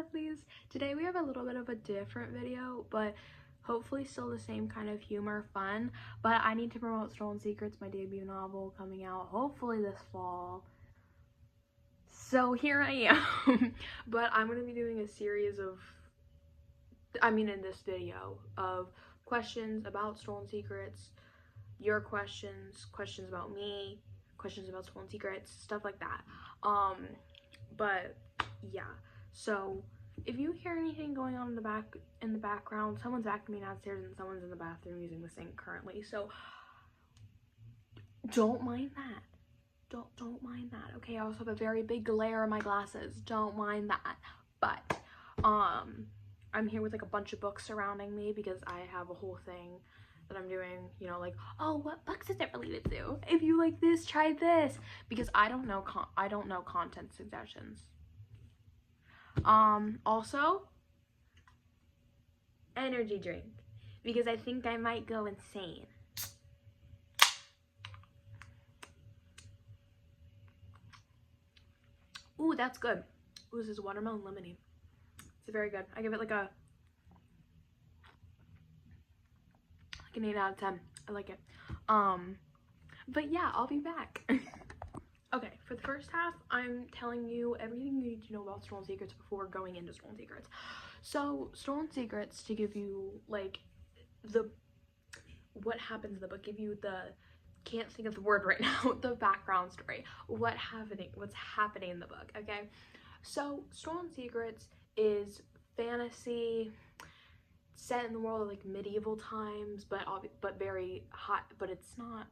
lovelies. Today we have a little bit of a different video, but hopefully still the same kind of humor, fun. But I need to promote Stolen Secrets, my debut novel coming out hopefully this fall. So here I am. But I'm going to be doing a series of, in this video, of questions about Stolen Secrets, your questions about me, questions about Stolen Secrets, stuff like that. But yeah, so if you hear anything going on in the background, someone's vacuuming downstairs and someone's in the bathroom using the sink currently, so don't mind that. Don't mind that, okay? I also have a very big glare in my glasses. Don't mind that. But I'm here with like a bunch of books surrounding me because I have a whole thing that I'm doing, you know, like, oh, what books is it related to? If you like this, try this, because I don't know content suggestions. Also, energy drink, because I think I might go insane. Ooh, that's good. Ooh, this is watermelon lemonade. It's very good. I give it like an 8 out of 10. I like it. But yeah, I'll be back. Okay, for the first half, I'm telling you everything you need to know about Stolen Secrets before going into Stolen Secrets. So, Stolen Secrets, to give you, like, what happens in the book, give you the, can't think of the word right now, the background story, what's happening in the book, okay? So, Stolen Secrets is fantasy, set in the world of, like, medieval times, but very hot, but it's not.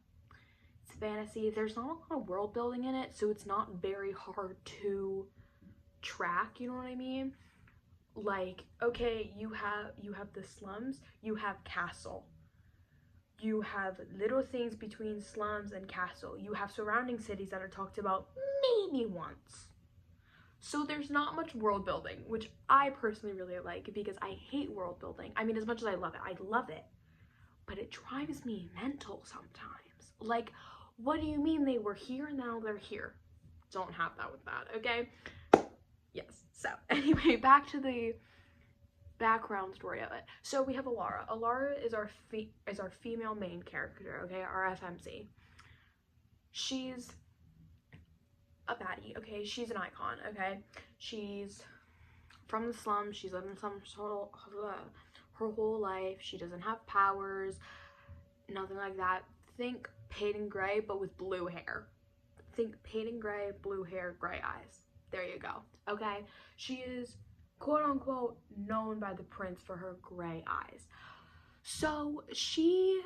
It's fantasy. There's not a lot of world building in it, so it's not very hard to track, you know what I mean? Like, okay, you have the slums, you have castle, you have little things between slums and castle, you have surrounding cities that are talked about maybe once. So there's not much world building, which I personally really like because I hate world building. I mean, as much as I love it, but it drives me mental sometimes. Like, what do you mean they were here, now they're here? Don't have that with that, okay? Yes, so anyway, back to the background story of it. So we have Alara. Alara is our female main character, okay, our FMC. She's a baddie, okay? She's an icon, okay? She's from the slums. She's lived in some sort of her whole life. She doesn't have powers, nothing like that. Think Peyton Gray, but with blue hair. Think Peyton Gray, blue hair, gray eyes. There you go, okay? She is, quote unquote, known by the prince for her gray eyes. So she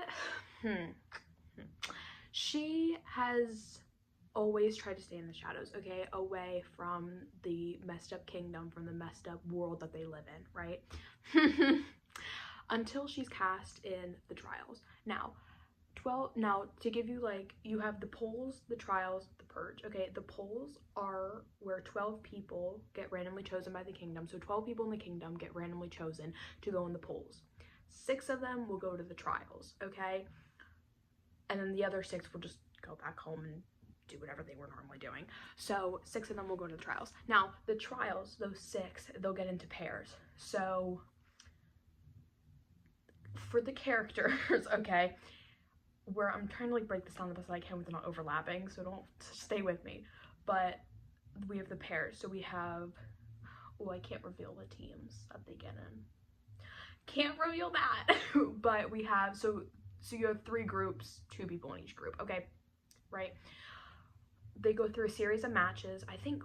has always tried to stay in the shadows, okay? Away from the messed up kingdom, from the messed up world that they live in, right? Until she's cast in the trials. Now, to give you, like, you have the polls, the trials, the purge, okay? The polls are where 12 people get randomly chosen by the kingdom. So 12 people in the kingdom get randomly chosen to go in the polls. 6 of them will go to the trials, okay? And then the other 6 will just go back home and do whatever they were normally doing. So 6 of them will go to the trials. Now, the trials, those 6, they'll get into pairs. So for the characters, okay, where I'm trying to, like, break this down the best I can with it not overlapping, so don't stay with me. But we have the pairs. So we have, oh, I can't reveal the teams that they get in. Can't reveal that. But we have, so you have 3 groups, 2 people in each group, okay? Right? They go through a series of matches, I think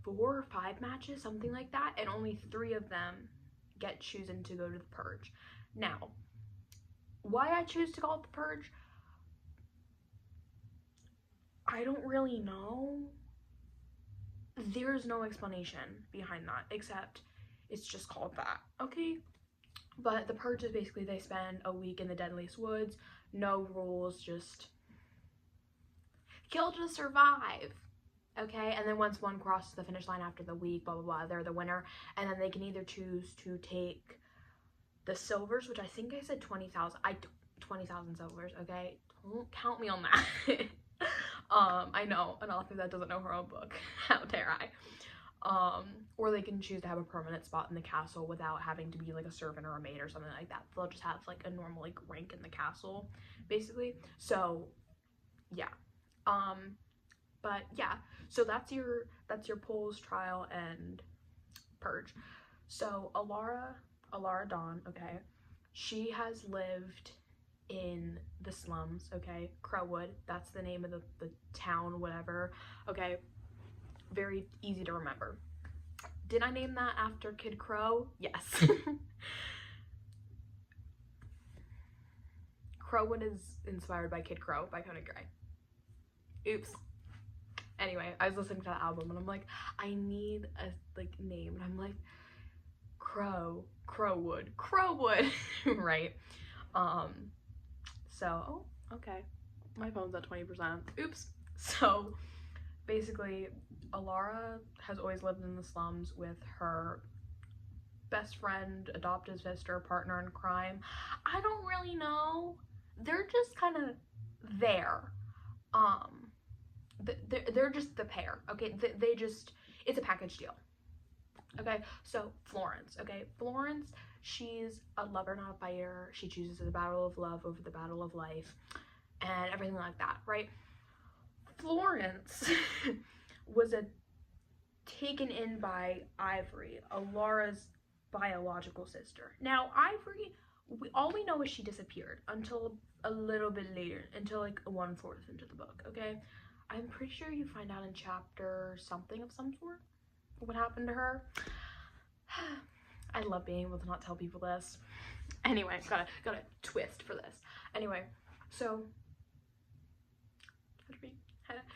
4 or 5 matches, something like that, and only 3 of them get chosen to go to the purge. Now, why I choose to call it the purge, I don't really know. There's no explanation behind that, except it's just called that, okay? But the purge is basically they spend a week in the deadliest woods, no rules, just kill to survive, okay? And then once one crosses the finish line after the week, blah, blah, blah, they're the winner. And then they can either choose to take the silvers, which I think I said 20,000. 20,000 silvers, okay? Don't count me on that. I know, an author that doesn't know her own book. How dare I? Or they can choose to have a permanent spot in the castle without having to be like a servant or a maid or something like that. They'll just have like a normal like rank in the castle, basically. So yeah. But yeah, so that's your Pols, Trial, and Purge. So Alara Dawn, okay, she has lived in the slums, okay, Crowwood, that's the name of the town, whatever, okay, very easy to remember. Did I name that after Kid Crow? Yes. Crowwood is inspired by Kid Crow by Conan Gray. Oops. Anyway, I was listening to that album and I'm like, I need a like name, and I'm like, Crowwood, right? So, oh, okay, my phone's at 20%. Oops. So basically, Alara has always lived in the slums with her best friend, adopted sister, partner in crime. I don't really know. They're just kind of there. They're just the pair, okay? They just, it's a package deal. Okay, so Florence, okay? Florence, she's a lover, not a fighter. She chooses the battle of love over the battle of life and everything like that, right? Florence was taken in by Ivory, Alara's biological sister. Now, Ivory, all we know is she disappeared until a little bit later, until like 1/4 into the book, okay? I'm pretty sure you find out in chapter something of some sort what happened to her. I love being able to not tell people this. Anyway, got a twist for this. Anyway, so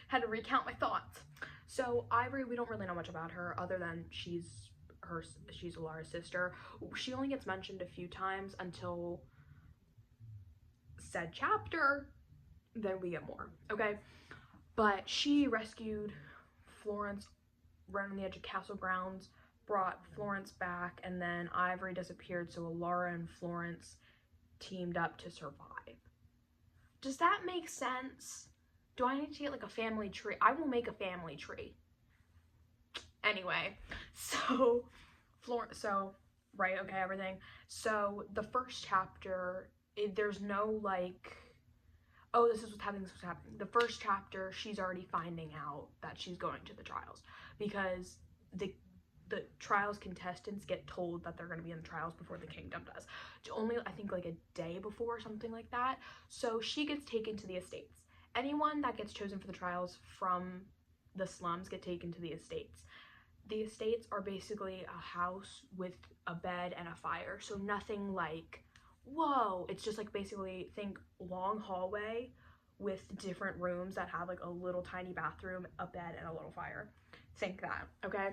had to recount my thoughts. So Ivory, we don't really know much about her other than she's Alara's sister. She only gets mentioned a few times until said chapter, then we get more, okay? But she rescued Florence right on the edge of castle grounds, brought Florence back, and then Ivory disappeared, so Alara and Florence teamed up to survive. Does that make sense? Do I need to get like a family tree? I will make a family tree. Anyway, so right, okay, everything. So the first chapter, there's no like, oh, this is what's happening, this is what's happening. The first chapter, she's already finding out that she's going to the trials because the trials contestants get told that they're going to be in the trials before the kingdom does. Only, I think, like a day before or something like that. So she gets taken to the estates. Anyone that gets chosen for the trials from the slums get taken to the estates. The estates are basically a house with a bed and a fire. So nothing like, whoa, it's just like basically think long hallway with different rooms that have like a little tiny bathroom, a bed, and a little fire. Think that, okay?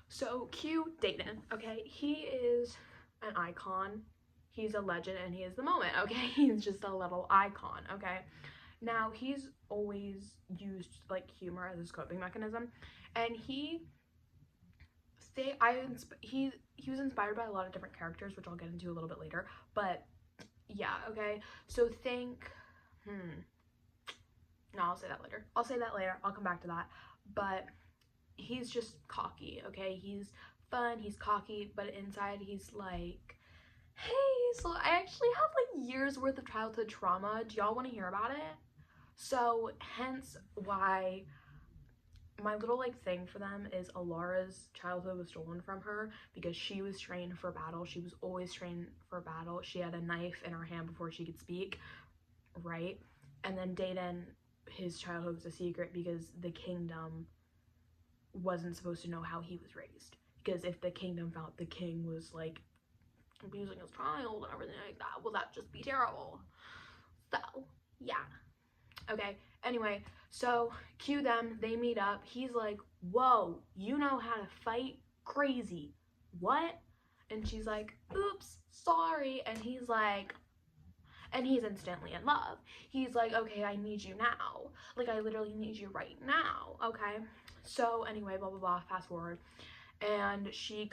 So Q Dayton, okay, he is an icon. He's a legend and he is the moment, okay? He's just a little icon, okay? Now, he's always used like humor as his coping mechanism, and he was inspired by a lot of different characters, which I'll get into a little bit later, but yeah, okay? So think, no, I'll say that later. I'll come back to that. But he's just cocky, okay? He's fun, he's cocky, but inside he's like, hey, so I actually have like years worth of childhood trauma. Do y'all want to hear about it? So hence why my little like thing for them is Alara's childhood was stolen from her because she was trained for battle. She was always trained for battle. She had a knife in her hand before she could speak, right? And then Dayton, his childhood was a secret because the kingdom wasn't supposed to know how he was raised. Because if the kingdom found the king was like abusing his child and everything like that, well, that'd just be terrible. So, yeah. Okay, anyway, so cue them, they meet up. He's like, whoa, you know how to fight? Crazy. What? And she's like, oops, sorry. And he's like, and he's instantly in love. He's like, okay, I need you now. Like, I literally need you right now, okay? So anyway, blah, blah, blah, fast forward. And she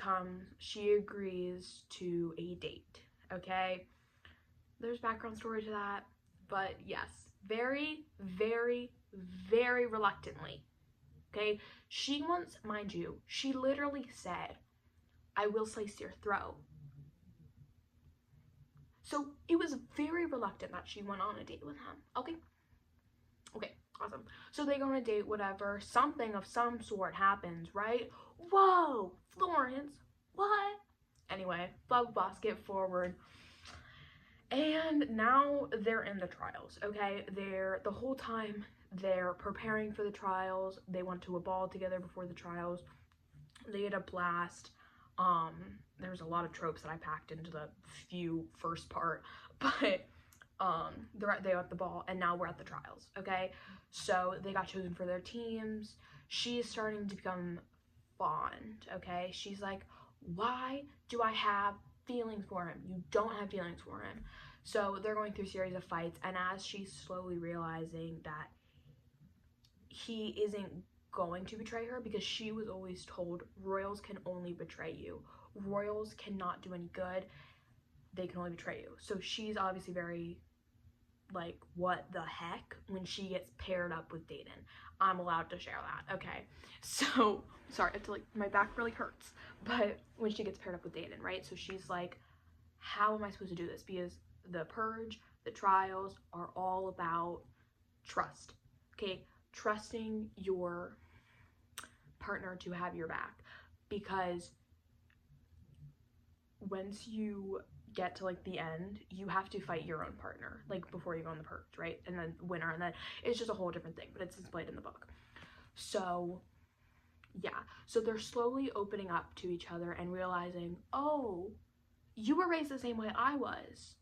agrees to a date, okay? There's background story to that, but yes, very, very, very reluctantly, okay? She wants, mind you, she literally said, I will slice your throat. So it was very reluctant that she went on a date with him, okay? Okay, awesome. So they go on a date, whatever. Something of some sort happens, right? Whoa, Florence, what? Anyway, blah, blah, blah, skip forward. And now they're in the trials, okay? The whole time they're preparing for the trials. They went to a ball together before the trials. They had a blast. There's a lot of tropes that I packed into the first part, but they're at the ball, and now we're at the trials, okay? So they got chosen for their teams. She's starting to become fond, okay? She's like, why do I have feelings for him? You don't have feelings for him. So they're going through a series of fights, and as she's slowly realizing that he isn't going to betray her, because she was always told royals can only betray you. Royals cannot do any good. They can only betray you. So she's obviously very like, what the heck, when she gets paired up with Dedan. I'm allowed to share that, okay? So, sorry, I have to, like, my back really hurts. But when she gets paired up with Dedan, right? So she's like, how am I supposed to do this? Because the purge, the trials are all about trust, okay? Trusting your partner to have your back. Because once you get to like the end, you have to fight your own partner, like before you go on the purge, right? And then winner, and then it's just a whole different thing, but it's displayed in the book. So yeah, so they're slowly opening up to each other and realizing, oh, you were raised the same way I was.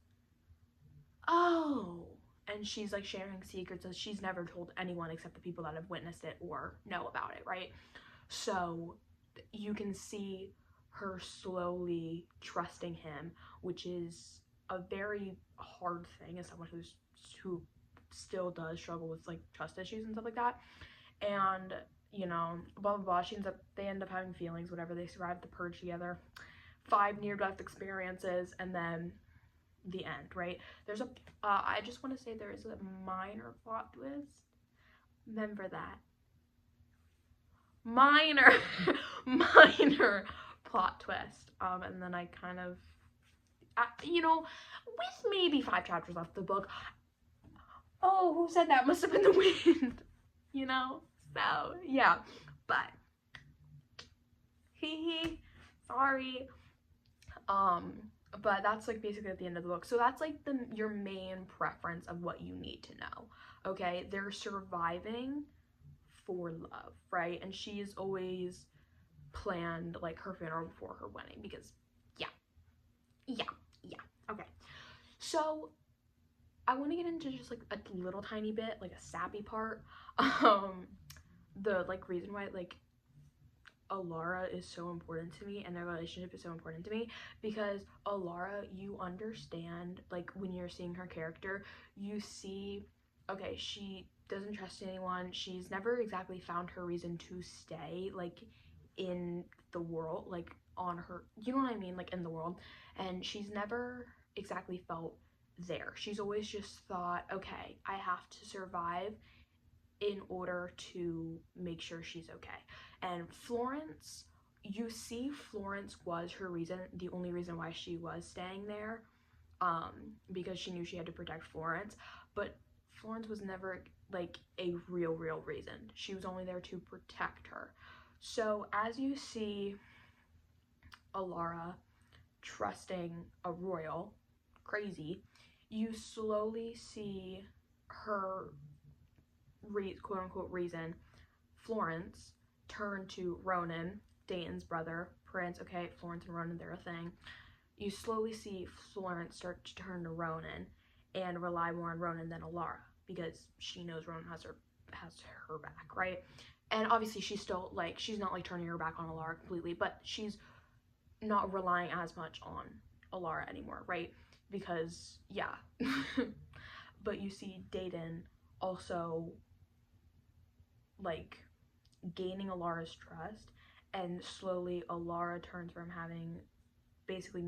Oh, and she's like sharing secrets that she's never told anyone except the people that have witnessed it or know about it, right? So you can see her slowly trusting him, which is a very hard thing as someone who still does struggle with like trust issues and stuff like that. And you know, blah blah blah. They end up having feelings, whatever. They survive the purge together, 5 near-death experiences, and then the end, right? There's a I just want to say there is a minor plot twist. Remember that. Minor plot twist. And then I kind of, you know, with maybe 5 chapters left of the book, oh, who said that? Must have been the wind, you know? So, yeah, but, sorry. But that's like basically at the end of the book. So that's like your main preference of what you need to know, okay? They're surviving for love, right? And she's always planned like her funeral before her wedding, because yeah, okay. So I want to get into just like a little tiny bit, like a sappy part, the like reason why like Alara is so important to me and their relationship is so important to me, because Alara, you understand, like when you're seeing her character, you see, okay, she doesn't trust anyone. She's never exactly found her reason to stay like in the world, like on her, you know what I mean, like in the world, and she's never exactly felt there. She's always just thought, okay, I have to survive in order to make sure she's okay. And Florence, you see, Florence was her reason, the only reason why she was staying there, because she knew she had to protect Florence, but Florence was never like a real reason. She was only there to protect her. So as you see Alara trusting a royal, crazy, you slowly see her quote-unquote reason, Florence, turn to Ronan, Dayton's brother, Prince, okay, Florence and Ronan, they're a thing. You slowly see Florence start to turn to Ronan and rely more on Ronan than Alara, because she knows Ronan has her back, right? And obviously she's still like, she's not like turning her back on Alara completely, but she's not relying as much on Alara anymore, right? Because yeah. But you see Dayton also like gaining Alara's trust, and slowly Alara turns from having basically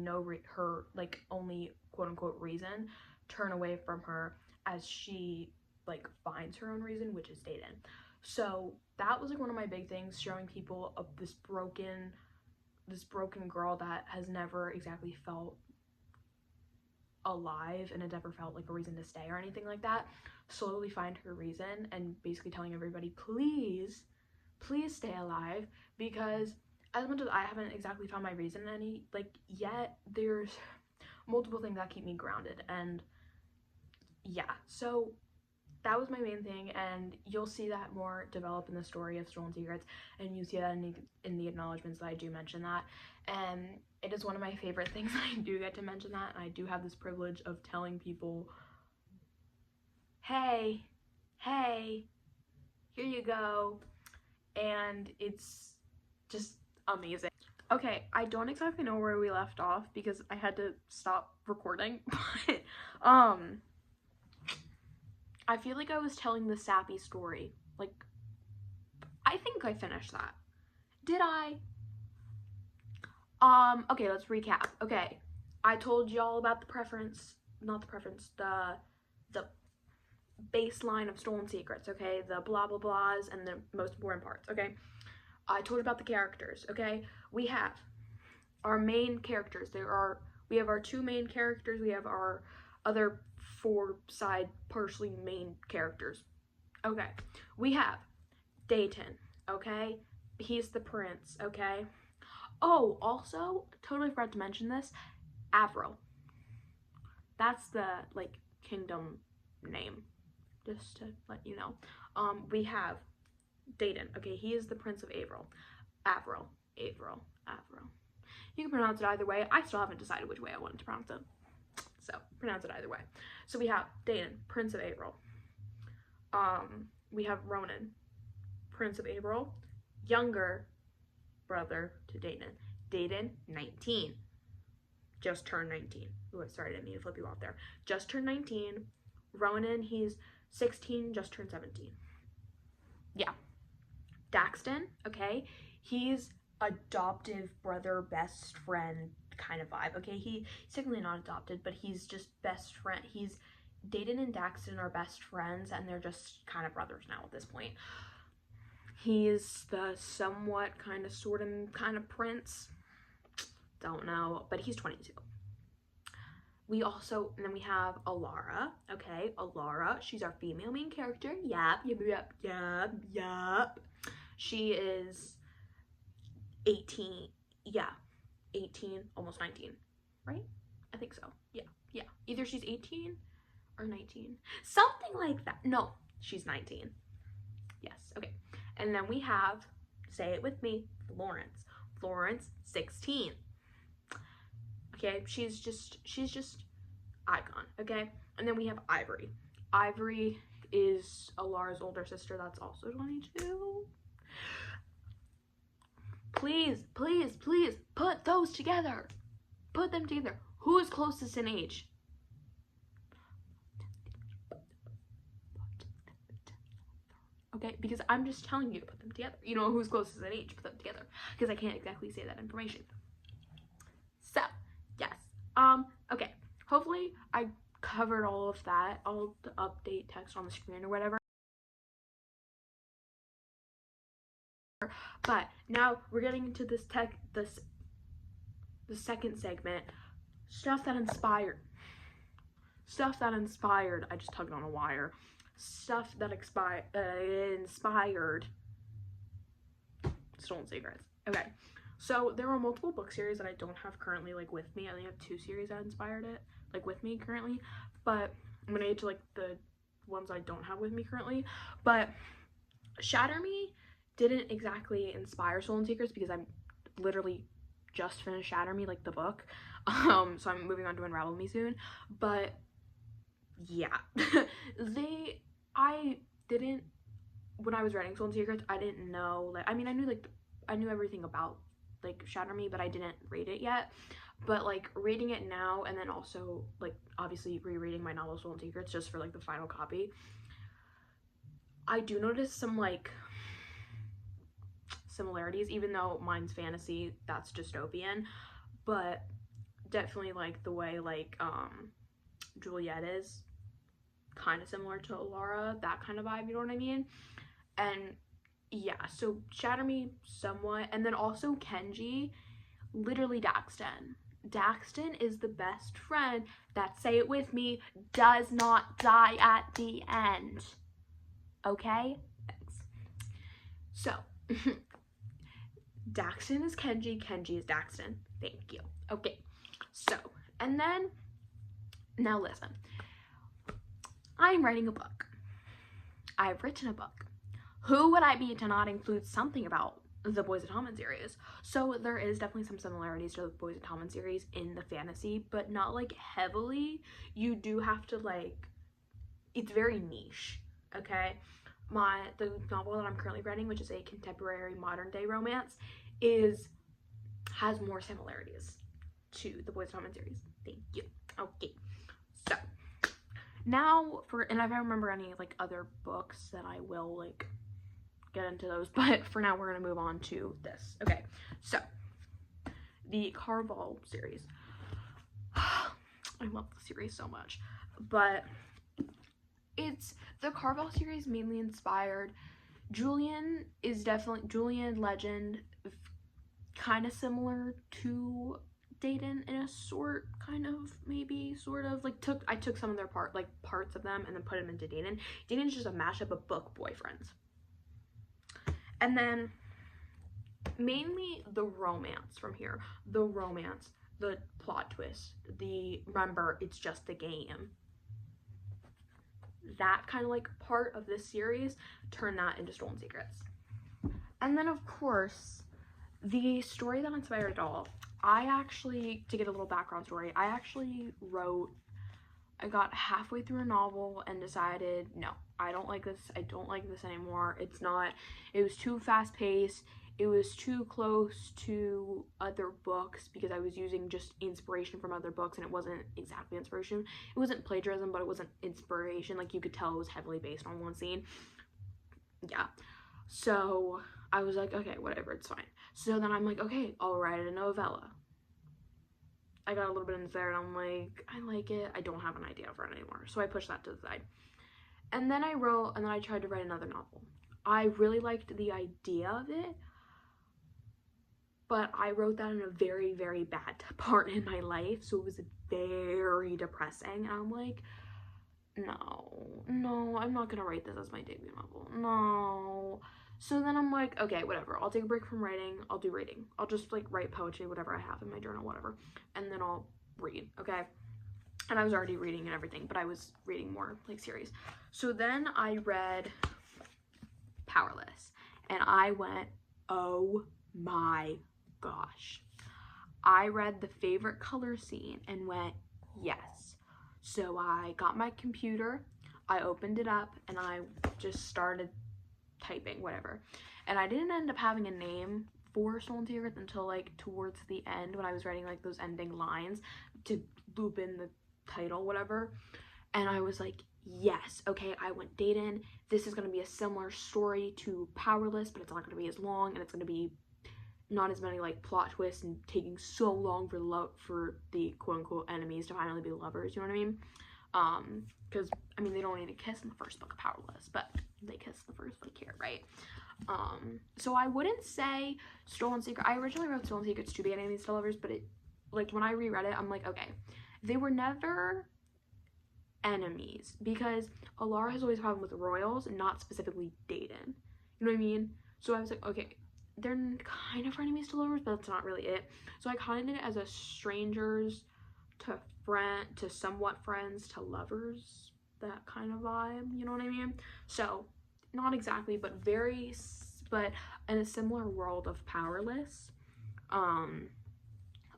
her like only quote-unquote reason, turn away from her as she like finds her own reason, which is Dayton. So that was like one of my big things, showing people of this broken girl that has never exactly felt alive and it never felt like a reason to stay or anything like that, slowly find her reason, and basically telling everybody, please stay alive, because as much as I haven't exactly found my reason yet, there's multiple things that keep me grounded. And yeah, so that was my main thing, and you'll see that more develop in the story of Stolen Secrets, and you see that in the acknowledgements that I do mention that. And it is one of my favorite things I do get to mention that, and I do have this privilege of telling people, hey, here you go, and it's just amazing. Okay, I don't exactly know where we left off because I had to stop recording, but I feel like I was telling the sappy story. Like, I think I finished that. Did I? Okay, let's recap. Okay, I told y'all about the baseline of Stolen Secrets, okay? The blah blah blahs and the most important parts, okay? I told you about the characters, okay? We have our main characters. We have our 2 main characters. We have our other 4 side partially main characters. Okay, we have Dayton, okay? He's the prince, okay? Oh, also, totally forgot to mention this, Avril. That's the, like, kingdom name, just to let you know. We have Dayton, okay? He is the Prince of Avril. Avril. You can pronounce it either way. I still haven't decided which way I wanted to pronounce it, so pronounce it either way. So we have Dayton, Prince of Avril. We have Ronan, Prince of Avril, younger brother to Dayton. Dayton, 19. Just turned 19. Oh, sorry, I didn't mean to flip you off there. Just turned 19. Ronan, he's 16, just turned 17. Yeah. Daxton, okay? He's adoptive brother, best friend kind of vibe, okay? He's technically not adopted, but he's just best friend. Dayton and Daxton are best friends, and they're just kind of brothers now at this point. He's the somewhat kind of prince. Don't know, but he's 22. And then we have Alara, okay? Alara, she's our female main character. Yep. She is 18, 18, almost 19, right? I think so, yeah. Either she's 18 or 19, something like that. No, she's 19, yes, okay. And then we have, say it with me, Florence, 16. Okay, she's just icon, okay? And then we have Ivory. Ivory is Alara's older sister that's also 22. Please, put those together. Put them together. Who is closest in age? Okay, because I'm just telling you to put them together. You know who's closest in age, put them together. Because I can't exactly say that information. So, yes. Okay. Hopefully I covered all of that. All the update text on the screen or whatever. But now we're getting into the second segment. Stuff that inspired. I just tugged on a wire. Stuff that inspired Stolen Secrets. Okay, so there are multiple book series that I don't have currently with me. I only have 2 series that inspired it with me currently, but I'm gonna get to the ones I don't have with me currently. But Shatter Me didn't exactly inspire Stolen Secrets because I'm literally just finished Shatter Me, the book. So I'm moving on to Unravel Me soon. But yeah, when I was writing Stolen Secrets, I didn't know, I knew everything about Shatter Me, but I didn't read it yet. But reading it now, and then also obviously rereading my novel Stolen Secrets just for the final copy, I do notice some similarities, even though mine's fantasy, that's dystopian, but definitely the way Juliet is kind of similar to Alara, that kind of vibe, you know what I mean? And yeah, so shatter me somewhat. And then also Kenji, literally Daxton. Daxton is the best friend that, say it with me, does not die at the end. Okay? Thanks. So, Daxton is Kenji, Kenji is Daxton. Thank you. Okay, so, and then, now listen. I'm writing a book. I've written a book. Who would I be to not include something about the Boys of Tommen series? So there is definitely some similarities to the Boys of Tommen series in the fantasy, but not like heavily. You do have to like, it's very niche, okay? The novel that I'm currently writing, which is a contemporary modern day romance, has more similarities to the Boys of Tommen series. Thank you. Okay, so now and if I remember any like other books, then I will like get into those, but for now we're gonna move on to this. Okay, so the Caraval series. I love the series so much, but it's the Caraval series mainly inspired. Julian Legend, kind of similar to Dayton in a sort, kind of, maybe, sort of, like I took some of their parts of them and then put them into Dayton. Dayton's just a mashup of book boyfriends. And then mainly the romance from here. The romance, the plot twist, remember, it's just a game. That kind of like part of this series, turn that into Stolen Secrets. And then of course, the story that inspired it all, to get a little background story, I got halfway through a novel and decided, no, I don't like this anymore. It was too fast paced. It was too close to other books because I was using just inspiration from other books, and it wasn't exactly inspiration. It wasn't plagiarism, but it wasn't inspiration. Like, you could tell it was heavily based on one scene. Yeah. So I was like, okay, whatever, it's fine. So then I'm like, okay, I'll write a novella. I got a little bit into there and I'm like, I like it. I don't have an idea for it anymore. So I pushed that to the side. And then I tried to write another novel. I really liked the idea of it, but I wrote that in a very, very bad part in my life. So it was very depressing. And I'm like, no, I'm not gonna write this as my debut novel. No. So then I'm like, okay, whatever. I'll take a break from writing. I'll do reading. I'll just like write poetry, whatever I have in my journal, whatever. And then I'll read, okay? And I was already reading and everything, but I was reading more like series. So then I read Powerless, and I went, oh my gosh. I read the favorite color scene and went, yes. So I got my computer, I opened it up, and I just started typing, whatever. And I didn't end up having a name for Stolen Secrets until like towards the end, when I was writing like those ending lines to loop in the title, whatever. And I was like, yes, okay, I went Dayton. This is going to be a similar story to Powerless, but it's not going to be as long, and it's going to be not as many like plot twists and taking so long for the quote-unquote enemies to finally be lovers, you know what I mean? Because I mean, they don't need to kiss in the first book of Powerless, but they kiss in the first book here, right? So I wouldn't say Stolen Secret. I originally wrote Stolen Secrets to be enemies to lovers, but it, like, when I reread it, I'm like, okay, they were never enemies, because Alara has always had a problem with the royals and not specifically Dayton, you know what I mean? So I was like, okay, they're kind of enemies to lovers, but that's not really it. So I kind of did it as a strangers to somewhat friends to lovers, that kind of vibe, you know what I mean? So not exactly, but in a similar world of Powerless.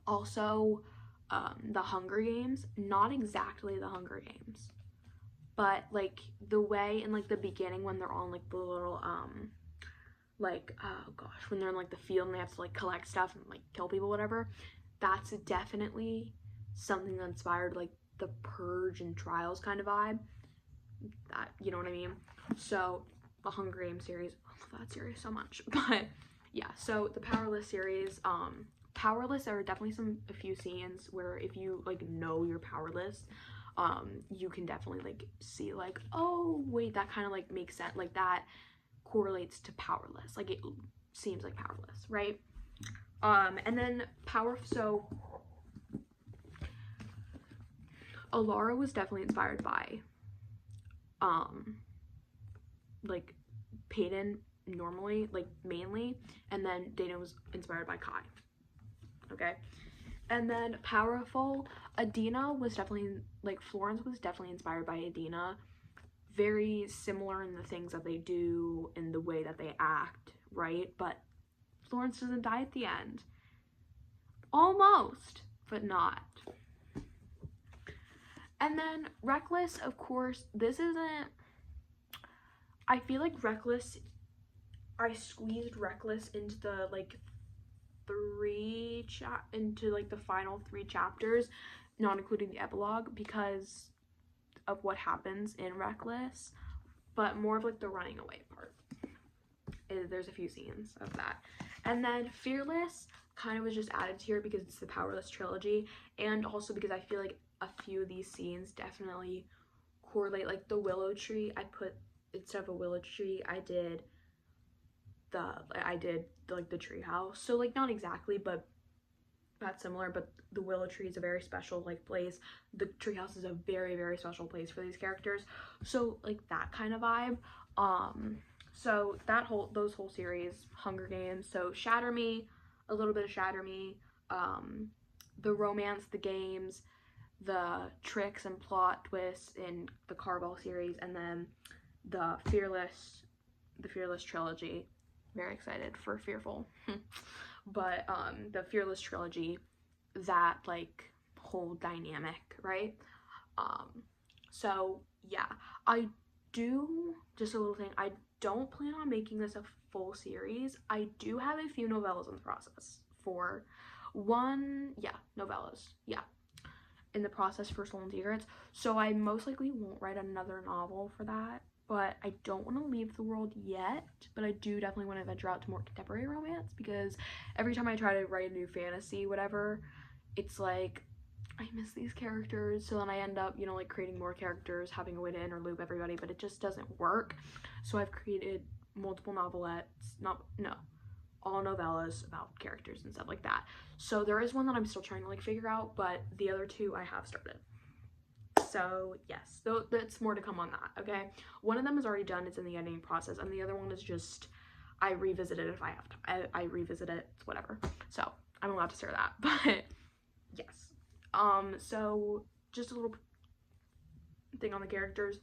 Also, the Hunger Games, not exactly the Hunger Games, but like the way in like the beginning when they're on like the little like, oh gosh, when they're in like the field and they have to like collect stuff and like kill people, whatever, that's definitely something that inspired like the Purge and Trials kind of vibe, that, you know what I mean? So the Hunger Games series, I love that series so much. But yeah, so the Powerless series, Powerless, there are definitely a few scenes where if you like know you're powerless, you can definitely like see like, oh wait, that kind of like makes sense, like that correlates to powerless. Like, it seems like powerless, right? And then so Alara was definitely inspired by like Peyton normally, like mainly, and then Dana was inspired by Kai. Okay. And then powerful, Adina was definitely, like, Florence was definitely inspired by Adina. Very similar in the things that they do, in the way that they act, right? But Florence doesn't die at the end. Almost, but not. And then Reckless, of course, this isn't, I feel like Reckless, I squeezed Reckless into the, like, into like the final 3 chapters, not including the epilogue, because of what happens in Reckless, but more of like the running away part. There's a few scenes of that. And then Fearless kind of was just added here because it's the Powerless trilogy, and also because I feel like a few of these scenes definitely correlate. Like the willow tree, I put, instead of a willow tree, I did like the tree house. So like not exactly, but that's similar. But the willow tree is a very special like place. The tree house is a very, very special place for these characters. So like that kind of vibe. So those whole series, Hunger Games. So Shatter Me, a little bit of Shatter Me, the romance, the games, the tricks and plot twists in the Carball series, and then the Fearless trilogy. Very excited for Fearful. But the Fearless trilogy, that like whole dynamic, right? So yeah, I do, just a little thing, I don't plan on making this a full series. I do have a few novellas in the process for novellas, in the process for Stolen Secrets. So I most likely won't write another novel for that, but I don't want to leave the world yet. But I do definitely want to venture out to more contemporary romance, because every time I try to write a new fantasy, whatever, it's like I miss these characters. So then I end up, like creating more characters, having a way to interloop everybody, but it just doesn't work. So I've created multiple novelettes, all novellas about characters and stuff like that. So there is one that I'm still trying to like figure out, but the other 2 I have started. So yes, that's more to come on that. Okay, one of them is already done, it's in the editing process, and the other one is just I revisit it if I have time. I revisit it, it's whatever. So I'm allowed to share that. But yes, so just a little thing on the characters.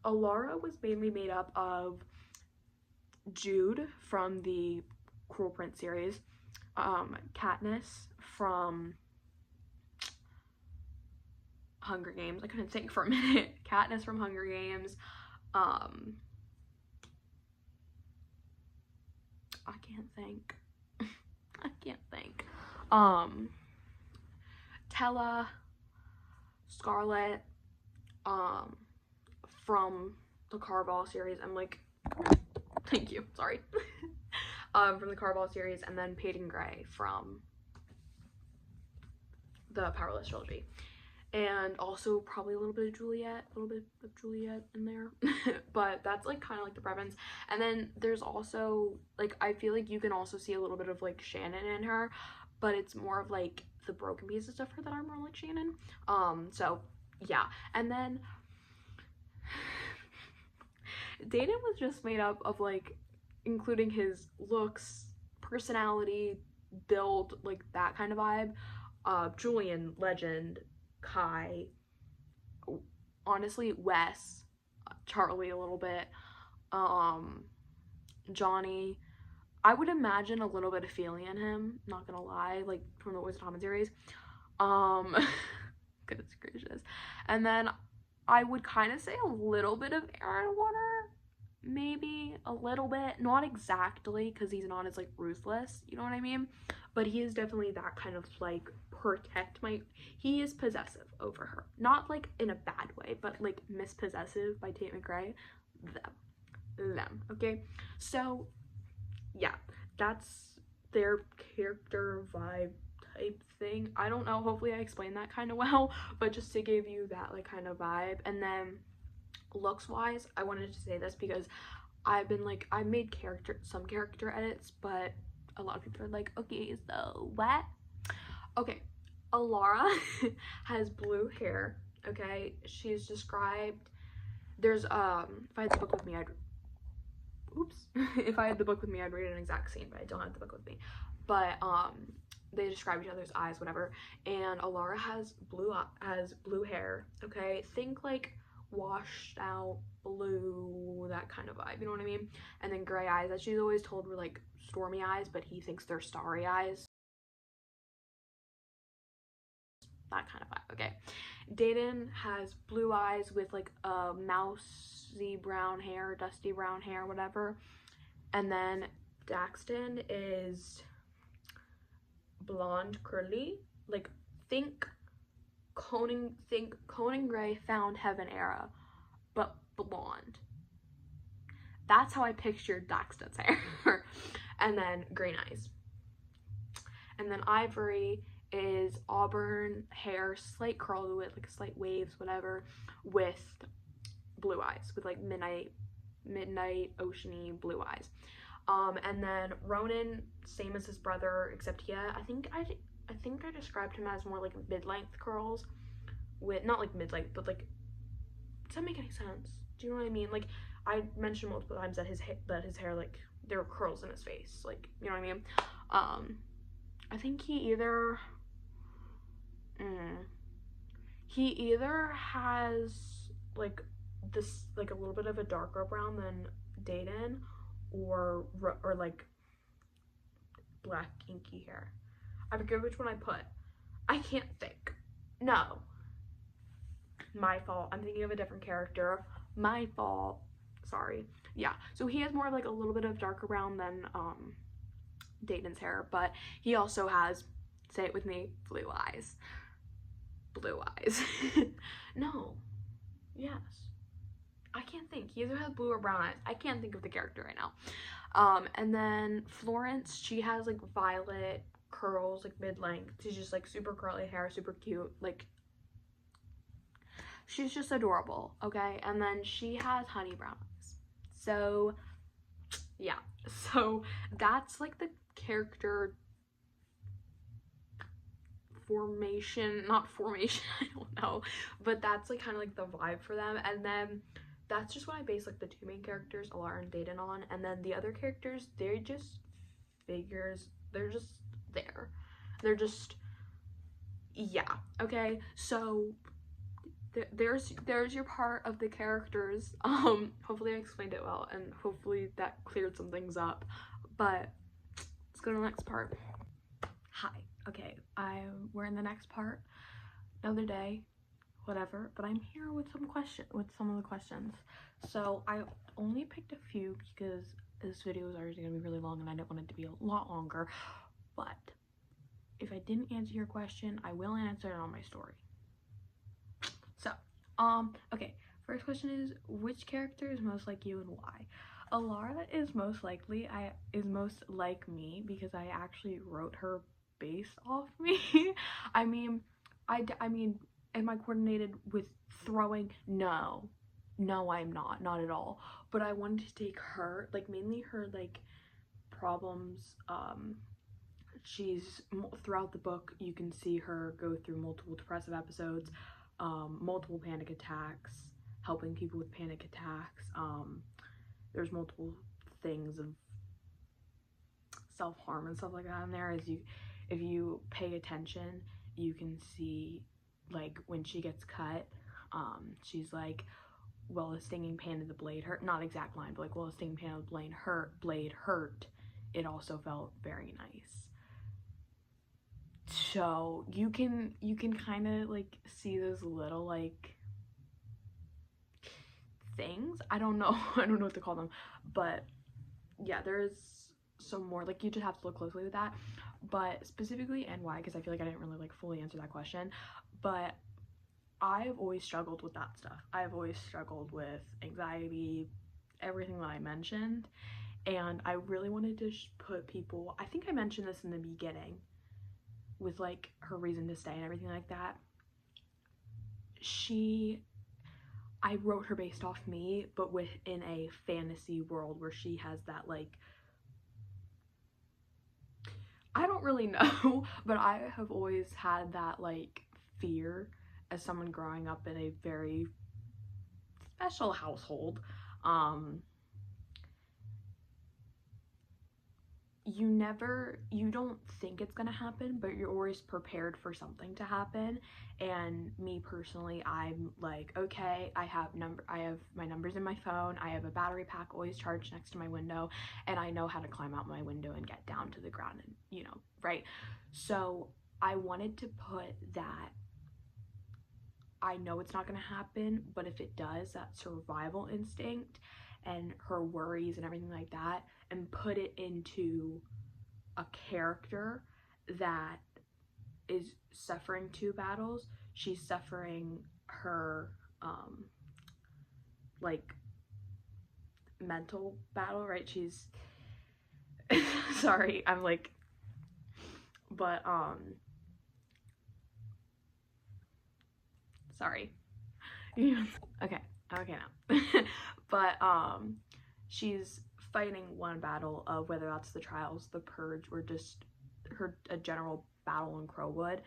Alara was mainly made up of Jude from the Cruel Prince series, Katniss from Hunger Games. I couldn't think for a minute. Katniss from Hunger Games. I can't think. Tella, Scarlet, from the Carball series. I'm like, thank you, sorry. From the Carball series, and then Peyton Gray from the Powerless trilogy. And also probably a little bit of Juliet in there. But that's like kind of like the preference. And then there's also like, I feel like you can also see a little bit of like Shannon in her, but it's more of like the broken pieces of her that are more like Shannon. So yeah. And then Dayton was just made up of like, including his looks, personality, build, like that kind of vibe. Julian, Legend, Kai, honestly Wes, Charlie a little bit, Johnny. I would imagine a little bit of Feely in him, not gonna lie, like from the Wizard of Common series. Goodness gracious. And then I would kind of say a little bit of Aaron Warner, maybe a little bit, not exactly, because he's not as like ruthless, you know what I mean? But he is definitely that kind of like he is possessive over her, not like in a bad way, but like mispossessive by Tate McRae. Them, okay? So yeah, that's their character vibe type thing. I don't know, hopefully I explained that kind of well, but just to give you that like kind of vibe. And then looks wise, I wanted to say this because I've been like, I made some character edits, but a lot of people are like, okay, so what? Okay, Alara has blue hair. Okay, she's described. There's if I had the book with me, I'd oops. If I had the book with me, I'd read an exact scene, but I don't have the book with me. But they describe each other's eyes, whatever. And Alara has blue hair. Okay, think like washed out blue, that kind of vibe. You know what I mean? And then gray eyes that she's always told were like stormy eyes, but he thinks they're starry eyes. That kind of vibe. Okay. Dedan has blue eyes with like a mousy brown hair, dusty brown hair, whatever. And then Daxton is blonde curly, like think Conan Gray Found Heaven era, but blonde. That's how I pictured Daxton's hair. And then green eyes. And then Ivory is auburn hair, slight curl with like slight waves, whatever, with blue eyes, with like midnight oceany blue eyes. And then Ronan, same as his brother, except I think I described him as more like mid-length curls, with not like mid-length, but like, does that make any sense? Do you know what I mean? Like I mentioned multiple times that his hair, like there were curls in his face, like, you know what I mean? I think he either has like this, like a little bit of a darker brown than Dedan, or like black inky hair. I forget which one I put. I can't think. No. My fault. I'm thinking of a different character. My fault. Sorry. Yeah. So he has more of like a little bit of darker brown than Dedan's hair, but he also has, say it with me, blue eyes. Blue eyes. No. Yes. I can't think. He either has blue or brown eyes. I can't think of the character right now. And then Florence, she has like violet curls, like mid-length. She's just like super curly hair, super cute. Like, she's just adorable, okay? And then she has honey brown eyes. So, yeah. So that's like the character formation, not formation, I don't know. But that's like kind of like the vibe for them. And then that's just what I base like the two main characters, Alara and Dedan, on. And then the other characters, they're just figures. They're just there. They're just, yeah. Okay, so there's your part of the characters. Hopefully I explained it well, and hopefully that cleared some things up. But let's go to the next part. Hi. Okay, we're in the next part. Another day, whatever, but I'm here with some of the questions. So I only picked a few because this video is already gonna be really long and I didn't want it to be a lot longer. But if I didn't answer your question, I will answer it on my story. So, okay, first question is, which character is most like you and why? Alara is most like me because I actually wrote her based off me. I mean, am I coordinated with throwing? No, I'm not at all. But I wanted to take her, like mainly her like problems. She's throughout the book, you can see her go through multiple depressive episodes, multiple panic attacks, helping people with panic attacks. There's multiple things of self-harm and stuff like that in there. If you pay attention, you can see like when she gets cut, she's like, well, a stinging pain in the blade hurt, not exact line, but like, well, a stinging pain in the blade hurt, it also felt very nice. So you can kind of like see those little like things. I don't know what to call them, but yeah, there's some more, like you just have to look closely with that. But specifically and why, because I feel like I didn't really like fully answer that question, but I've always struggled with that stuff. I've always struggled with anxiety, everything that I mentioned, and I really wanted to put people, I think I mentioned this in the beginning with like her reason to stay and everything like that. I wrote her based off me, but within a fantasy world where she has that, like, I don't really know, but I have always had that, like, fear as someone growing up in a very special household. You don't think it's gonna happen, but you're always prepared for something to happen. And me personally, I'm like, okay, I have my numbers in my phone, I have a battery pack always charged next to my window, and I know how to climb out my window and get down to the ground, and right? So I wanted to put that, I know it's not gonna happen, but if it does, that survival instinct and her worries and everything like that, and put it into a character that is suffering 2 battles. She's suffering her like mental battle, right? She's sorry, I'm like, but sorry. Okay now. But she's fighting one battle of whether that's the trials, the purge, or just a general battle in Crowwood.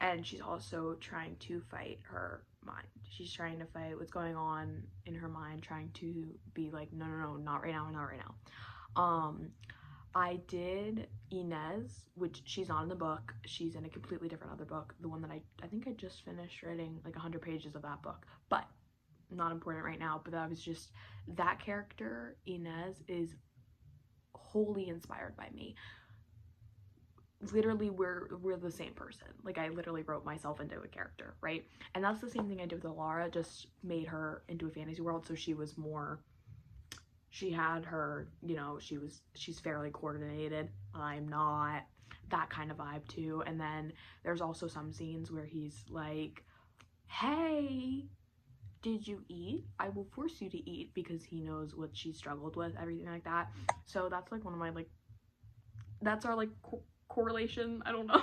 And she's also trying to fight her mind. She's trying to fight what's going on in her mind, trying to be like, no, not right now, not right now. I did Inez, which she's not in the book. She's in a completely different other book. The one that I think I just finished writing like 100 pages of that book, but not important right now. But that was just, that character, Inez, is wholly inspired by me. Literally, we're the same person. Like, I literally wrote myself into a character, right? And that's the same thing I did with Alara, just made her into a fantasy world, so she was more, she had her, she's fairly coordinated. I'm not. That kind of vibe too. And then there's also some scenes where he's like, hey, did you eat? I will force you to eat, because he knows what she struggled with, everything like that. So that's like one of my, like, that's our like correlation. I don't know.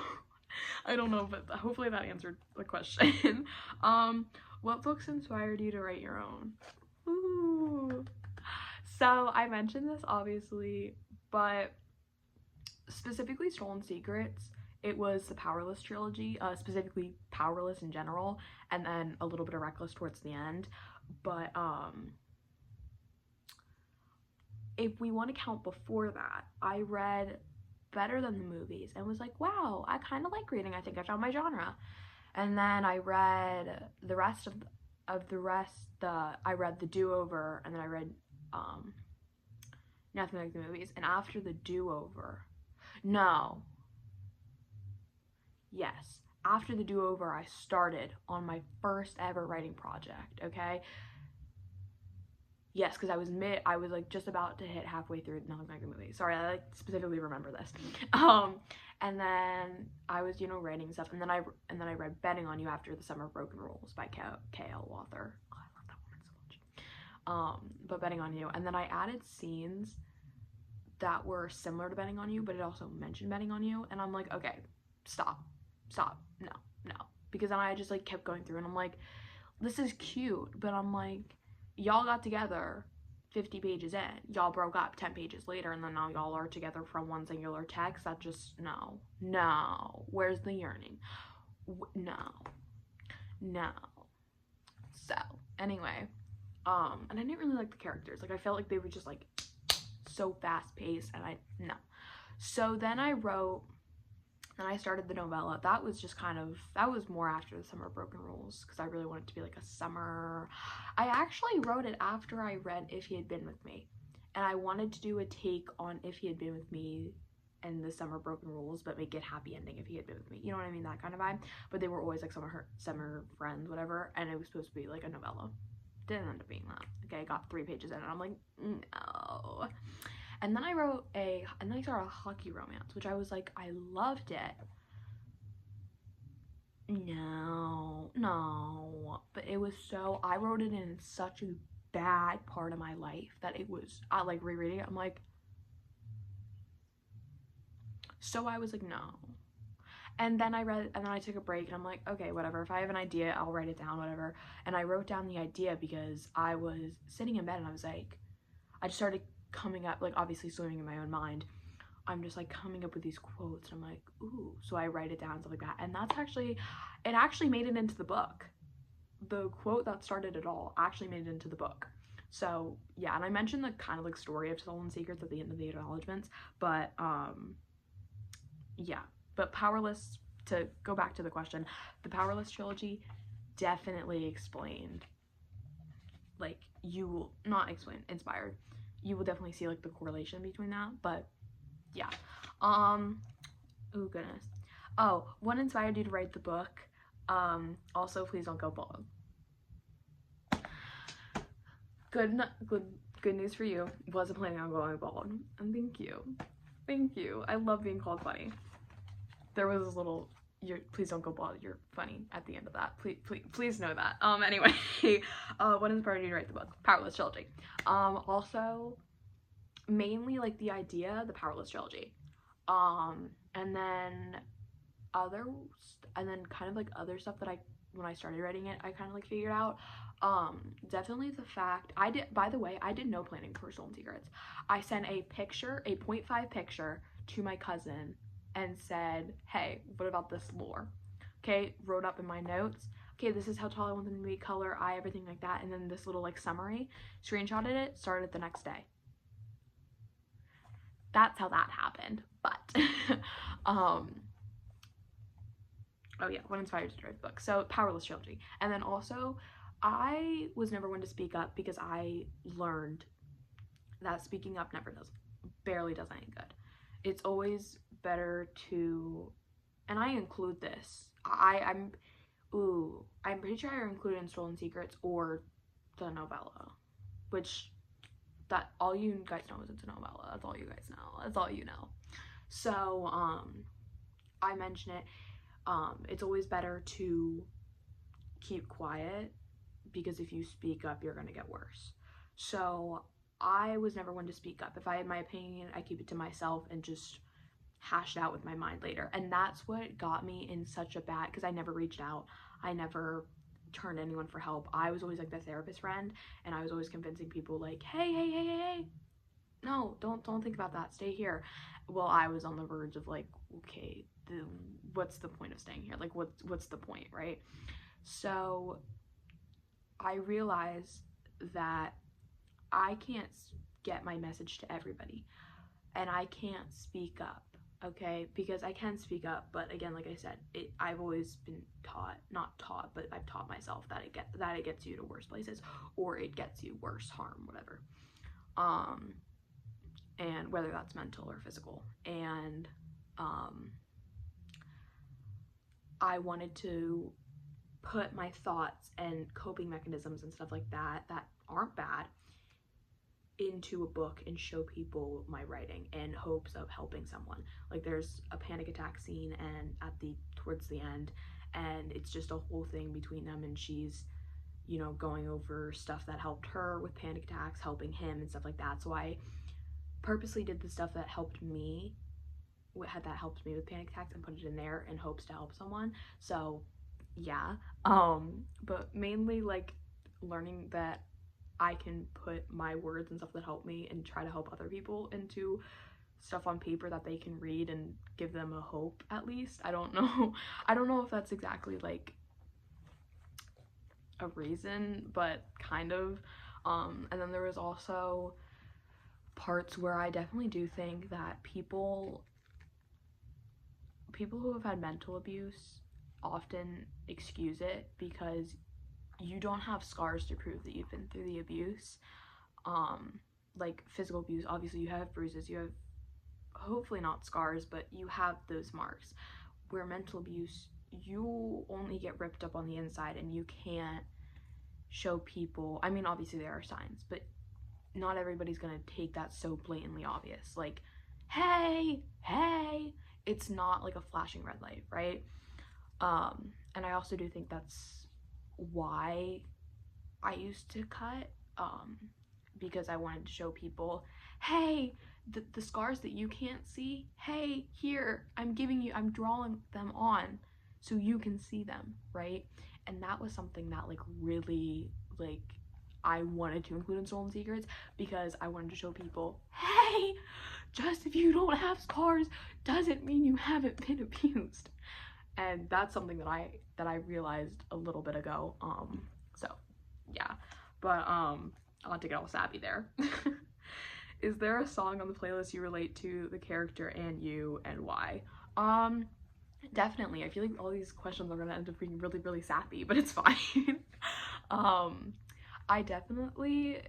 I don't know, but hopefully that answered the question. What books inspired you to write your own? Ooh. So I mentioned this obviously, but specifically Stolen Secrets, it was the Powerless trilogy, specifically Powerless in general, and then a little bit of Reckless towards the end. But if we want to count before that, I read Better Than the Movies and was like, wow, I kind of like reading. I think I found my genre. And then I read the rest of the rest. I read The Do-Over, and then I read Nothing Like the Movies. And after The Do-Over, no, yes, after The Do-Over, I started on my first ever writing project. Okay. Yes, because I was like just about to hit halfway through Nothing Like the Movie. Sorry, I like specifically remember this. And then I was, writing stuff, and then I read Betting on You after the Summer of Broken Rules by K.L. Walther. Oh, I love that woman so much. But Betting on You, and then I added scenes that were similar to Betting on You, but it also mentioned Betting on You, and I'm like, okay, stop, no, because then I just like kept going through, and I'm like, this is cute, but I'm like, y'all got together 50 pages in, y'all broke up 10 pages later, and then now y'all are together from one singular text. That just, no, where's the yearning? No. So anyway, and I didn't really like the characters. Like, I felt like they were just like so fast paced, and no. So then I started the novella. That was just that was more after the Summer of Broken Rules, because I really wanted to be like a summer. I actually wrote it after I read If He Had Been With Me, and I wanted to do a take on If He Had Been With Me and the Summer of Broken Rules, but make it happy ending If He Had Been With Me. You know what I mean? That kind of vibe. But they were always like summer friends, whatever, and it was supposed to be like a novella. Didn't end up being that. Okay, I got 3 pages in, and I'm like, no. And then I saw a hockey romance, which I was like, I loved it. No, but it was I wrote it in such a bad part of my life that I like rereading it, I'm like, so I was like, no. And then I took a break and I'm like, okay, whatever. If I have an idea, I'll write it down, whatever. And I wrote down the idea because I was sitting in bed and I was like, I just started coming up, like obviously swimming in my own mind. I'm just like coming up with these quotes and I'm like, ooh. So I write it down and stuff like that. And it actually made it into the book. The quote that started it all actually made it into the book. So yeah, and I mentioned the kind of like story of Stolen Secrets at the end of the acknowledgements, but yeah. But Powerless, to go back to the question, the Powerless trilogy definitely explained, like, you will not explain, inspired. You will definitely see like the correlation between that, but yeah. Oh goodness. Oh, what inspired you to write the book? Also, please don't go bald. Good news for you. Wasn't planning on going bald, and thank you. I love being called funny. There was this little, please don't go bald, you're funny at the end of that. Please know that. Anyway, what inspired you to write the book? Powerless trilogy. Also, mainly like the idea, the Powerless trilogy. And then kind of like other stuff that when I started writing it, I kind of like figured out. Definitely the fact, by the way, I did no planning for Stolen Secrets. I sent a 0.5 picture to my cousin and said, hey, what about this lore? Okay, wrote up in my notes, okay, this is how tall I want them to be, color, eye, everything like that, and then this little like summary, screenshotted it, started it the next day. That's how that happened. But oh yeah, what inspired you to write the book? So Powerless trilogy. And then also, I was never one to speak up because I learned that speaking up barely does any good. It's always better to, and I include this, I'm pretty sure I included in Stolen Secrets or the novella, which, that all you guys know is it's a novella. That's all you guys know. That's all you know. So I mention it. It's always better to keep quiet because if you speak up, you're gonna get worse. So I was never one to speak up. If I had my opinion, I keep it to myself and just hash it out with my mind later. And that's what got me in such a bad, because I never reached out. I never turned to anyone for help. I was always like the therapist friend, and I was always convincing people like, hey, no, don't think about that, stay here. Well, I was on the verge of like, okay, what's the point of staying here? Like, what's the point, right? So I realized that I can't get my message to everybody, and I can't speak up, okay? Because I can speak up, but again, like I said, I've always been not taught, but I've taught myself that it gets you to worse places, or it gets you worse harm, whatever. And whether that's mental or physical. And I wanted to put my thoughts and coping mechanisms and stuff like that aren't bad into a book and show people my writing in hopes of helping someone. Like, there's a panic attack scene and towards the end, and it's just a whole thing between them, and she's, you know, going over stuff that helped her with panic attacks, helping him and stuff like that. So I purposely did the stuff that helped me with panic attacks and put it in there in hopes to help someone. So yeah, but mainly like learning that I can put my words and stuff that help me and try to help other people into stuff on paper that they can read and give them a hope, at least. I don't know if that's exactly like a reason, but kind of. And then there was also parts where I definitely do think that people who have had mental abuse often excuse it because you don't have scars to prove that you've been through the abuse. Like physical abuse, obviously you have bruises, you have hopefully not scars, but you have those marks. Where mental abuse, you only get ripped up on the inside and you can't show people. I mean, obviously there are signs, but not everybody's gonna take that so blatantly obvious, like, hey, it's not like a flashing red light, right? And I also do think that's why I used to cut, because I wanted to show people, hey, the scars that you can't see, hey, here, I'm drawing them on so you can see them, right? And that was something that like really like I wanted to include in Stolen Secrets, because I wanted to show people, hey, just if you don't have scars doesn't mean you haven't been abused. And that's something that I realized a little bit ago. So yeah, but I'll have to get all sappy there. Is there a song on the playlist you relate to the character and you, and why? Definitely. I feel like all these questions are gonna end up being really, really sappy, but it's fine. I definitely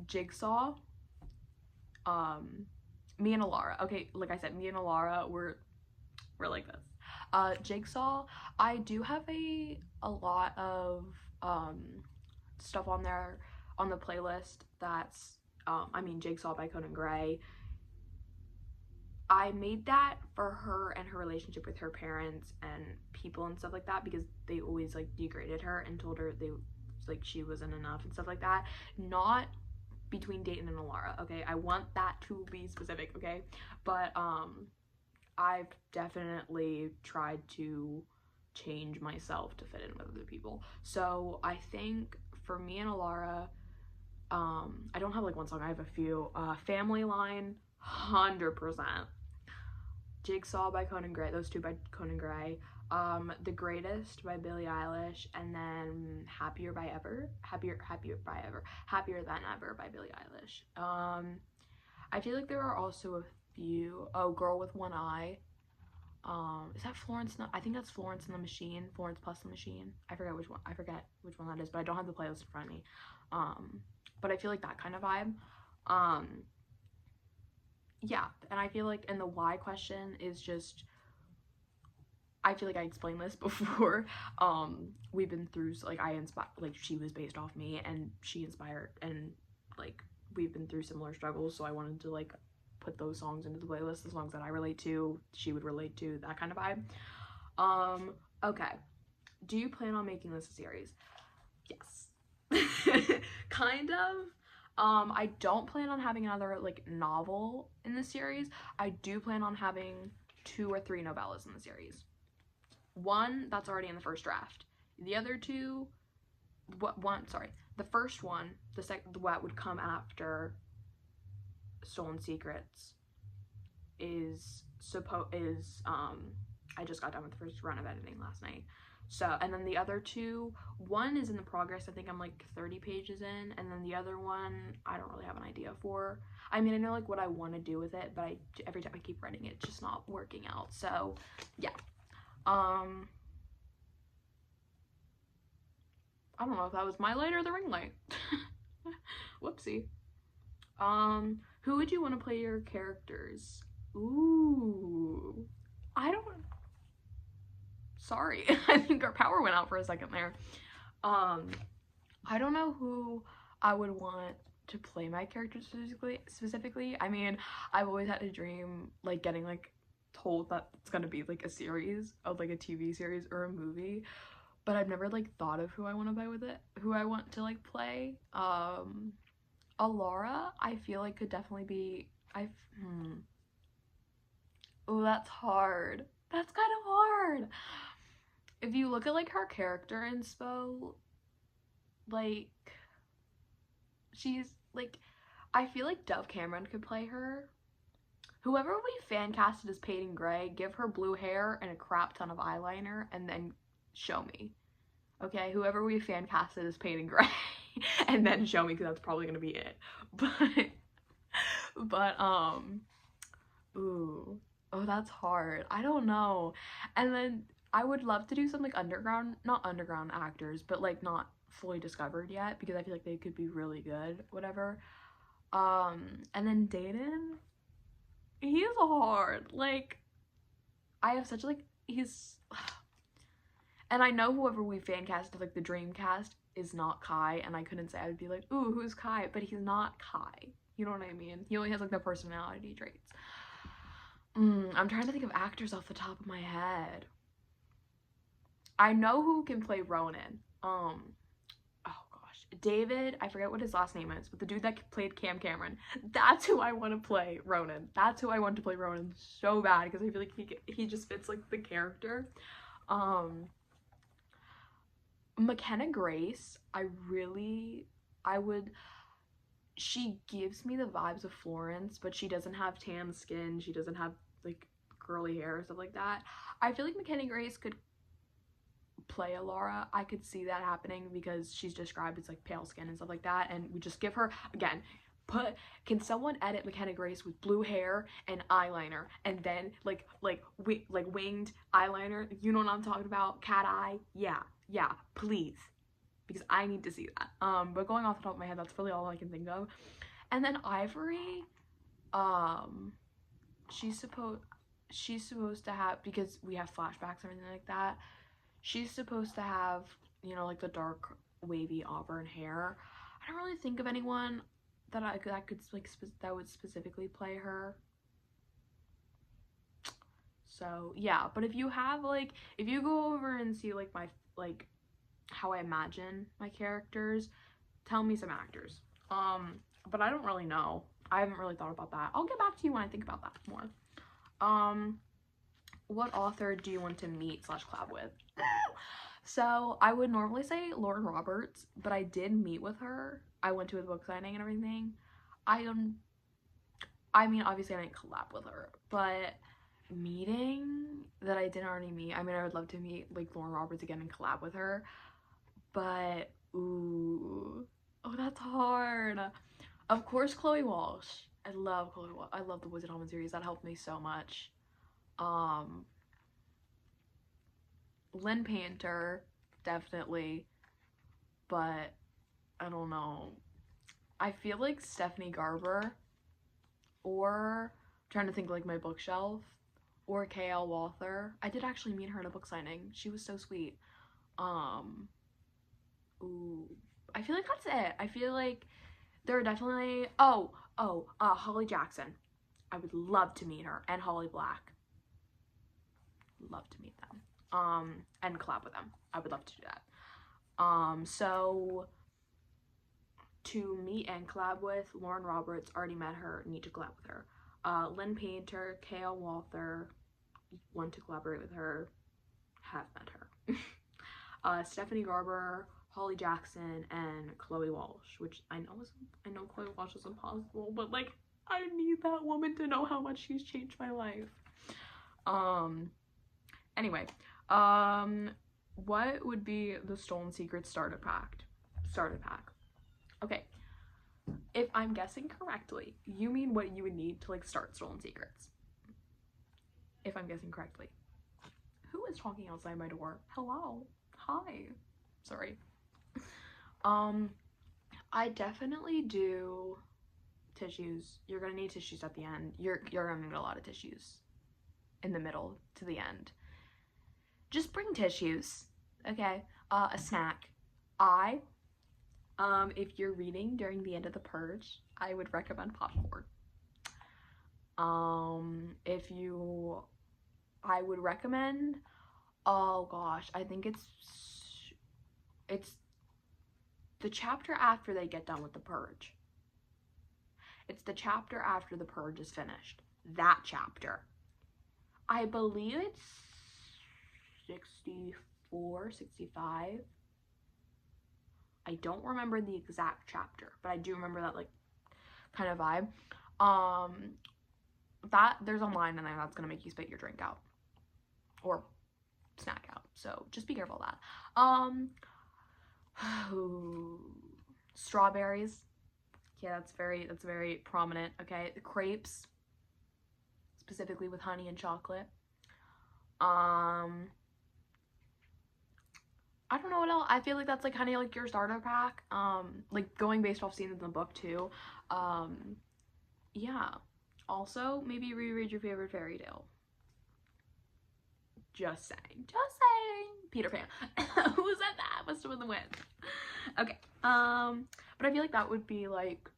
Jigsaw. Me and Alara. Okay, like I said, me and Alara, we're like this. Jigsaw, I do have a lot of stuff on there on the playlist that's I mean, Jigsaw by Conan Gray. I made that for her and her relationship with her parents and people and stuff like that, because they always like degraded her and told her they like she wasn't enough and stuff like that. Not between Dayton and Alara, okay? I want that to be specific, okay? But I've definitely tried to change myself to fit in with other people. So I think for me and Alara, I don't have like one song, I have a few. Family Line, 100%. Jigsaw by Conan Gray, those two by Conan Gray. The Greatest by Billie Eilish, and then Happier Than Ever by Billie Eilish. I feel like there are also a few. Oh, Girl with One Eye. Is that Florence? I think that's Florence and the Machine. Florence plus the Machine. I forget which one that is, but I don't have the playlist in front of me. But I feel like that kind of vibe. Yeah, and I feel like, and the why question is just, I feel like I explained this before. We've been through, like, like, she was based off me, and she inspired, and like we've been through similar struggles, so I wanted to like put those songs into the playlist, the songs that I relate to, she would relate to, that kind of vibe. Okay, do you plan on making this a series? Yes. Kind of. I don't plan on having another like novel in the series. I do plan on having 2 or 3 novellas in the series. One that's already in the first draft. The other two, the first one, what would come after Stolen Secrets I just got done with the first run of editing last night. So, and then the other two, one is in the progress, I think I'm like 30 pages in, and then the other one, I don't really have an idea for. I mean, I know like what I want to do with it, but every time I keep writing it, it's just not working out. So, yeah. I don't know if that was my light or the ring light. Whoopsie. Who would you want to play your characters? Ooh. Sorry. I think our power went out for a second there. I don't know who I would want to play my characters specifically. I mean, I've always had a dream, like, getting, like, told that it's gonna be, like, a series of, like, a TV series or a movie, but I've never, like, thought of who I want to play with it, who I want to, like, play. Alara, I feel like could definitely be, Oh, that's hard. That's kind of hard. If you look at like her character inspo, like she's like, I feel like Dove Cameron could play her. Whoever we fan casted as Peyton Gray, give her blue hair and a crap ton of eyeliner and then show me. Okay, whoever we fan casted as Peyton Gray and then show me, because that's probably gonna be it. But ooh, oh, that's hard. I don't know. And then I would love to do some like not underground actors, but like not fully discovered yet, because I feel like they could be really good, whatever. And then Dayton, he's hard. Like, I have such like, and I know whoever we fan casted, like the dream cast, is not Kai, and I couldn't say, I would be like, ooh, who's Kai? But he's not Kai. You know what I mean? He only has like the personality traits. I'm trying to think of actors off the top of my head. I know who can play Ronan. Oh gosh, David, I forget what his last name is, but the dude that played Cam Cameron, that's who I want to play Ronan. That's who I want to play Ronan so bad, because I feel like he just fits like the character. McKenna Grace, she gives me the vibes of Florence, but she doesn't have tan skin, she doesn't have like curly hair or stuff like that. I feel like McKenna Grace could play Alara. I could see that happening because she's described as like pale skin and stuff like that, and we just give her, again, can someone edit McKenna Grace with blue hair and eyeliner, and then like winged eyeliner, you know what I'm talking about, cat eye, yeah, please, because I need to see that. But going off the top of my head, that's really all I can think of. And then Ivory, she's supposed to have, because we have flashbacks and everything like that, she's supposed to have, you know, like the dark wavy auburn hair. I don't really think of anyone that that would specifically play her. So yeah, but if you go over and see like my how I imagine my characters, tell me some actors. But I don't really know. I haven't really thought about that. I'll get back to you when I think about that more. What author do you want to meet / collab with? So I would normally say Lauren Roberts, but I did meet with her. I went to a book signing and everything. I mean, obviously I didn't collab with her, but meeting that I didn't already meet, I mean, I would love to meet like Lauren Roberts again and collab with her, but ooh, oh, that's hard. Of course, Chloe Walsh. I love Chloe Walsh. I love the Wizard Almond series. That helped me so much. Lynn Painter, definitely, but I don't know. I feel like Stephanie Garber, or I'm trying to think like my bookshelf, or K.L. Walther. I did actually meet her in a book signing. She was so sweet. Ooh, I feel like that's it. I feel like there are definitely, Holly Jackson. I would love to meet her, and Holly Black. Love to meet them. And collab with them. I would love to do that. So to meet and collab with Lauren Roberts, already met her, need to collab with her. Lynn Painter, K.L. Walther, want to collaborate with her, have met her. Stephanie Garber, Holly Jackson, and Chloe Walsh, which I know Chloe Walsh is impossible, but like I need that woman to know how much she's changed my life. Anyway, what would be the Stolen Secrets starter pack? Okay, if I'm guessing correctly, you mean what you would need to like start Stolen Secrets. If I'm guessing correctly. Who is talking outside my door? Hello? Hi. Sorry. I definitely do tissues. You're gonna need tissues at the end. You're gonna need a lot of tissues in the middle to the end. Just bring tissues, okay? A snack. If you're reading during the end of The Purge, I would recommend popcorn. I would recommend, oh gosh, I think it's the chapter after they get done with The Purge. It's the chapter after The Purge is finished. That chapter. I believe it's 64, 65. I don't remember the exact chapter, but I do remember that like kind of vibe. That there's a line in there that's gonna make you spit your drink out or snack out, so just be careful of that. Strawberries, yeah, that's very prominent. Okay, the crepes, specifically with honey and chocolate. I don't know what else. I feel like that's like kind of like your starter pack. Like going based off scenes in the book too. Yeah. Also, maybe reread your favorite fairy tale. Just saying. Peter Pan. Who said that? Must have been the wind. Okay. But I feel like that would be like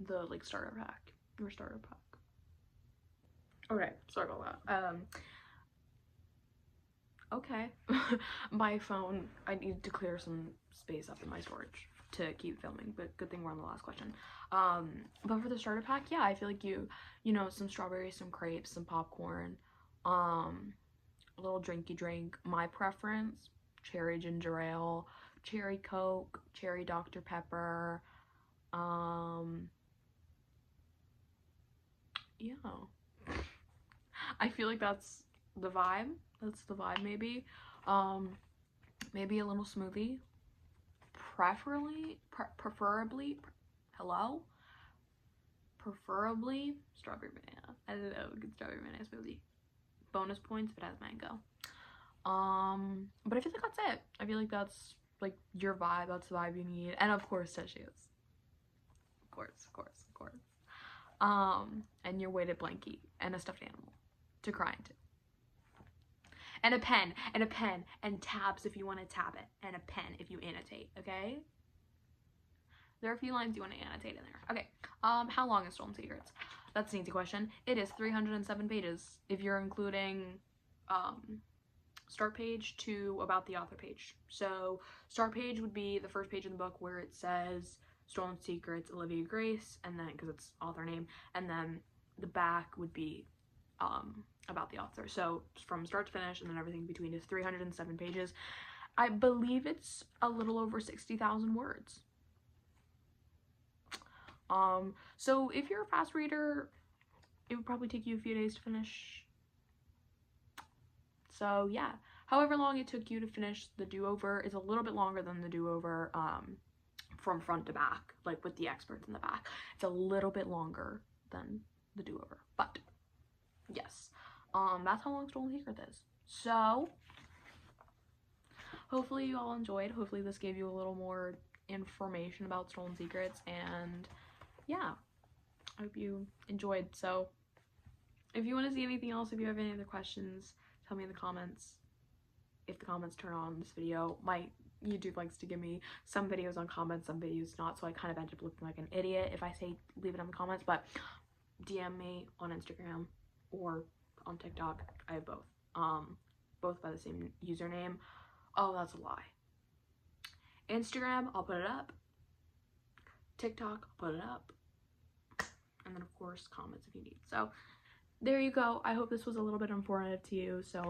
the like starter pack. Your starter pack. Okay, sorry about that. Okay. My phone, I need to clear some space up in my storage to keep filming, but good thing we're on the last question. But for the starter pack, yeah, I feel like you know, some strawberries, some crepes, some popcorn, a little drinky drink. My preference, cherry ginger ale, cherry Coke, cherry Dr. Pepper, yeah. I feel like that's the vibe. That's the vibe, maybe. Maybe a little smoothie. Preferably, hello? Preferably strawberry banana. I don't know, good strawberry banana smoothie. Bonus points if it has mango. But I feel like that's it. I feel like that's like your vibe. That's the vibe you need. And of course, tissues. Of course. And your weighted blankie and a stuffed animal to cry into. And a pen, and tabs if you want to tab it, and a pen if you annotate, okay? There are a few lines you want to annotate in there. Okay, how long is Stolen Secrets? That's an easy question. It is 307 pages if you're including start page to about the author page. So start page would be the first page in the book where it says Stolen Secrets, Olivia Grace, and then, because it's author name, and then the back would be about the author. So from start to finish, and then everything between is 307 pages. I believe it's a little over 60,000 words. So if you're a fast reader, it would probably take you a few days to finish. So yeah, however long it took you to finish the Do-Over is a little bit longer than the Do-Over from front to back, like with the experts in the back. It's a little bit longer than the Do-Over, but yes, that's how long Stolen Secrets is. So hopefully you all enjoyed. Hopefully this gave you a little more information about Stolen Secrets, and yeah, I hope you enjoyed. So if you want to see anything else, if you have any other questions, tell me in the comments. If the comments turn on this video, my YouTube likes to give me some videos on comments, some videos not, so I kind of end up looking like an idiot if I say leave it in the comments. But DM me on Instagram or on TikTok. I have both. Both by the same username. Oh, that's a lie. Instagram, I'll put it up. TikTok, I'll put it up. And then of course comments if you need. So there you go. I hope this was a little bit informative to you. So